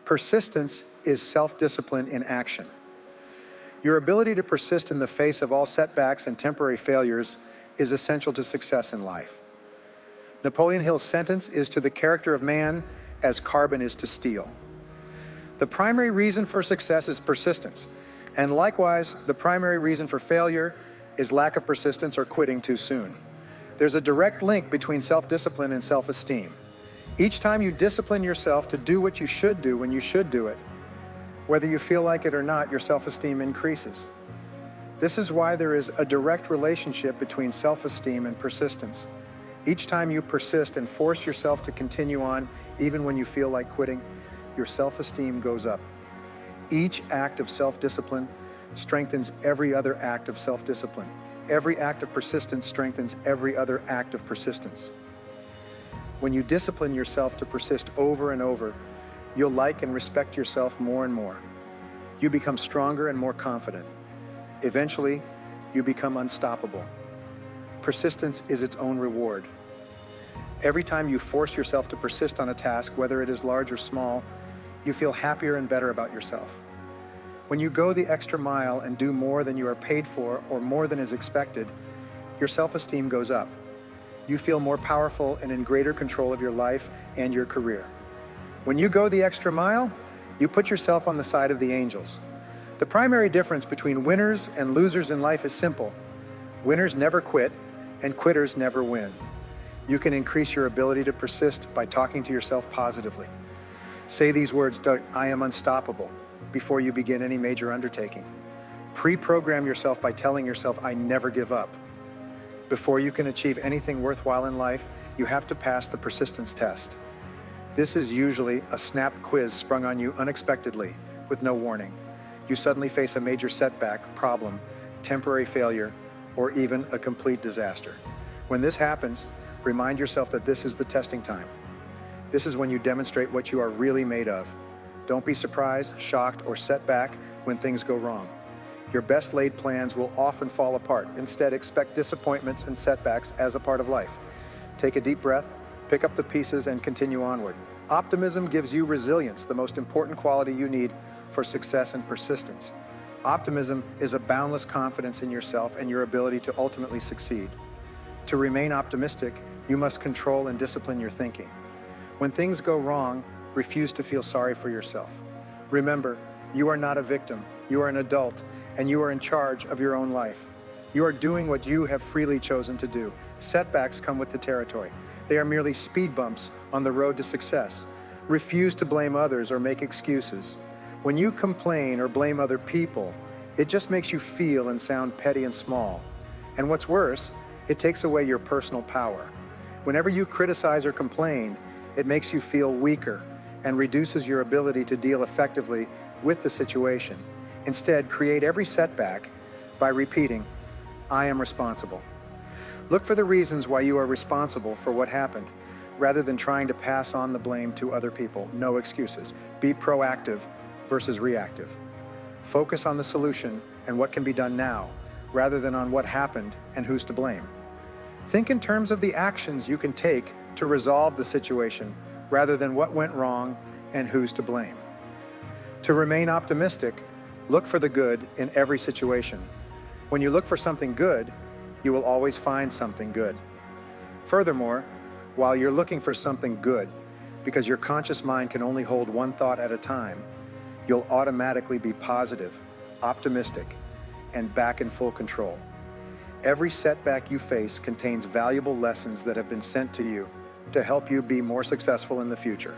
Persistence is self-discipline in action. Your ability to persist in the face of all setbacks and temporary failures is essential to success in life. Napoleon Hill's sentence is to the character of man as carbon is to steel. The primary reason for success is persistence, and likewise, the primary reason for failure is lack of persistence or quitting too soon. There's a direct link between self-discipline and self-esteem. Each time you discipline yourself to do what you should do when you should do it, whether you feel like it or not, your self-esteem increases. This is why there is a direct relationship between self-esteem and persistence. Each time you persist and force yourself to continue on, even when you feel like quitting, your self-esteem goes up. Each act of self-discipline strengthens every other act of self-discipline. Every act of persistence strengthens every other act of persistence. When you discipline yourself to persist over and over, you'll like and respect yourself more and more. You become stronger and more confident. Eventually, you become unstoppable. Persistence is its own reward. Every time you force yourself to persist on a task, whether it is large or small, you feel happier and better about yourself. When you go the extra mile and do more than you are paid for or more than is expected, your self-esteem goes up. You feel more powerful and in greater control of your life and your career. When you go the extra mile, you put yourself on the side of the angels. The primary difference between winners and losers in life is simple. Winners never quit, and quitters never win. You can increase your ability to persist by talking to yourself positively. Say these words, I am unstoppable, before you begin any major undertaking. Pre-program yourself by telling yourself, I never give up. Before you can achieve anything worthwhile in life, you have to pass the persistence test. This is usually a snap quiz sprung on you unexpectedly, with no warning. You suddenly face a major setback, problem, temporary failure, or even a complete disaster. When this happens, remind yourself that this is the testing time. This is when you demonstrate what you are really made of. Don't be surprised, shocked, or set back when things go wrong. Your best laid plans will often fall apart. Instead, expect disappointments and setbacks as a part of life. Take a deep breath, pick up the pieces, and continue onward. Optimism gives you resilience, the most important quality you need for success and persistence. Optimism is a boundless confidence in yourself and your ability to ultimately succeed. To remain optimistic, you must control and discipline your thinking. When things go wrong, refuse to feel sorry for yourself. Remember, you are not a victim. You are an adult, and you are in charge of your own life. You are doing what you have freely chosen to do. Setbacks come with the territory. They are merely speed bumps on the road to success. Refuse to blame others or make excuses. When you complain or blame other people, it just makes you feel and sound petty and small. And what's worse, it takes away your personal power. Whenever you criticize or complain, it makes you feel weaker and reduces your ability to deal effectively with the situation. Instead, create every setback by repeating, I am responsible. Look for the reasons why you are responsible for what happened, rather than trying to pass on the blame to other people. No excuses. Be proactive versus reactive. Focus on the solution and what can be done now, rather than on what happened and who's to blame. Think in terms of the actions you can take to resolve the situation, rather than what went wrong and who's to blame. To remain optimistic, look for the good in every situation. When you look for something good, you will always find something good. Furthermore, while you're looking for something good, because your conscious mind can only hold one thought at a time, you'll automatically be positive, optimistic, and back in full control. Every setback you face contains valuable lessons that have been sent to you to help you be more successful in the future.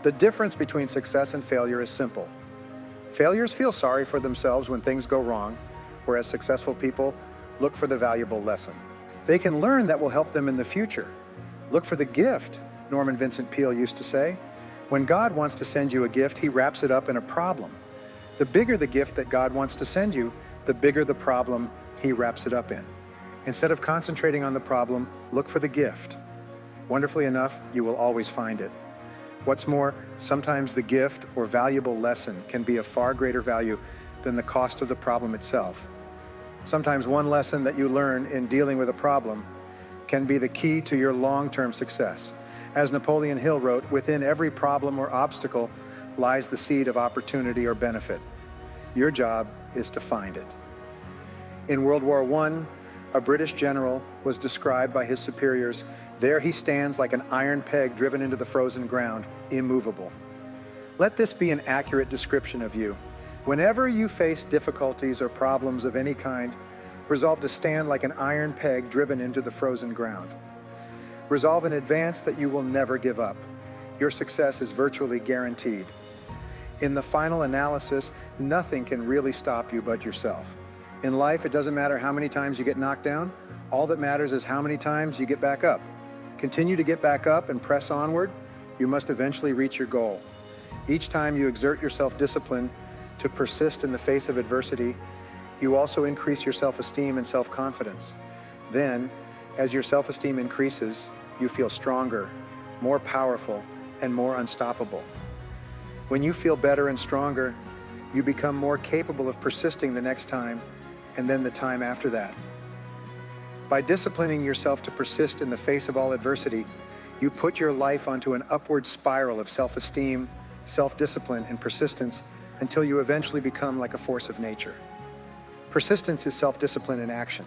The difference between success and failure is simple. Failures feel sorry for themselves when things go wrong, whereas successful people look for the valuable lesson. They can learn that will help them in the future. Look for the gift, Norman Vincent Peale used to say. When God wants to send you a gift, he wraps it up in a problem. The bigger the gift that God wants to send you, the bigger the problem he wraps it up in. Instead of concentrating on the problem, look for the gift. Wonderfully enough, you will always find it. What's more, sometimes the gift or valuable lesson can be of far greater value than the cost of the problem itself. Sometimes one lesson that you learn in dealing with a problem can be the key to your long-term success. As Napoleon Hill wrote, within every problem or obstacle lies the seed of opportunity or benefit. Your job is to find it. In World War I, a British general was described by his superiors. There he stands like an iron peg driven into the frozen ground, immovable. Let this be an accurate description of you. Whenever you face difficulties or problems of any kind, resolve to stand like an iron peg driven into the frozen ground. Resolve in advance that you will never give up. Your success is virtually guaranteed. In the final analysis, nothing can really stop you but yourself. In life, it doesn't matter how many times you get knocked down. All that matters is how many times you get back up. Continue to get back up and press onward. You must eventually reach your goal. Each time you exert your self-discipline to persist in the face of adversity, you also increase your self-esteem and self-confidence. Then, as your self-esteem increases, you feel stronger, more powerful, and more unstoppable. When you feel better and stronger, you become more capable of persisting the next time and then the time after that. By disciplining yourself to persist in the face of all adversity, you put your life onto an upward spiral of self-esteem, self-discipline, and persistence until you eventually become like a force of nature. Persistence is self-discipline in action.